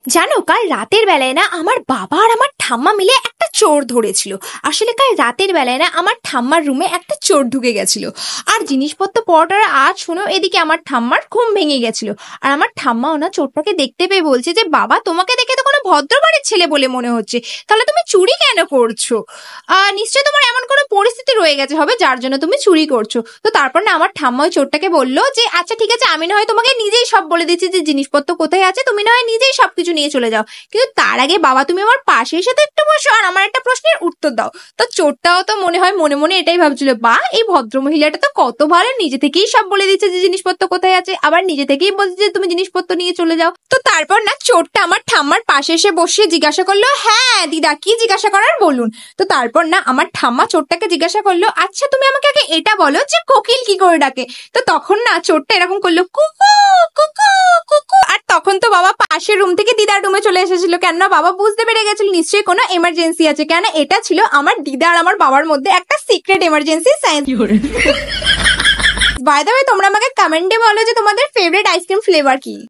জানো, কাল রাতের বেলায় না আমার বাবা আর আমার ঠাম্মা মিলে একটা চোর ধরেছিল। আসলে কাল রাতের বেলায় না আমার ঠাম্মার রুমে একটা চোর ঢুকে গেছিল। আর জিনিসপত্র পড়ার আজ শুনো, এদিকে আমার ঠাম্মার ঘুম ভেঙে গেছিল। আর আমার ঠাম্মাও না চোরটাকে দেখতে পেয়ে বলছে যে, বাবা তোমাকে দেখে তো কোনো ভদ্র বাড়ির ছেলে বলে মনে হচ্ছে, তাহলে তুমি চুরি কেন করছো? নিশ্চয়ই তোমার এমন কোনো পরিস্থিতি রয়ে গেছে হবে যার জন্য তুমি চুরি করছো। তো তারপর না আমার ঠাম্মা ওই চোরটাকে বললো যে, আচ্ছা ঠিক আছে, আমি না হয় তোমাকে নিজেই সব বলে দিচ্ছি যে জিনিসপত্র কোথায় আছে, তুমি না হয় নিজেই সবকিছু নিয়ে চলে যাও। কিন্তু তার আগে বাবা তুমি আমার পাশে এসে তো একটু বসো আর আমার একটা প্রশ্নের উত্তর দাও। তো চোরটাও তো মনে হয় মনে মনে এটাই ভাবছিল, বা এই ভদ্র মহিলাটা তো কত ভালো, নিজে থেকেই সব বলে দিচ্ছে যে জিনিসপত্র কোথায় আছে, আবার নিজে থেকেই বলছে যে তুমি জিনিসপত্র নিয়ে চলে যাও। তো তারপর না চোরটা আমার ঠাম্মার পাশে এসে বসে জিজ্ঞাসা করলো, হ্যাঁ দিদা কি জিজ্ঞাসা করার বলুন। তো তারপর না আমার ঠাম্মা চোরটাকে জিজ্ঞাসা করলো, আচ্ছা তুমি আমাকে আগে এটা বলো যে কোকিল কি করে ডাকে। তো তখন না চোরটা এরকম করলো, কুকু কুকু কুকু। আর তখন তো বাবা পাশের রুম থেকে দিদার রুমে চলে এসেছিল, কেননা বাবা বুঝতে পেরে গেছিল নিশ্চয়ই কোনো এমার্জেন্সি আছে, কেন এটা ছিল আমার দিদা আর আমার বাবার মধ্যে একটা secret emergency science. By the way, তোমরা আমাকে কমেন্টে বলো যে তোমাদের ফেভারিট আইসক্রিম ফ্লেভার কি।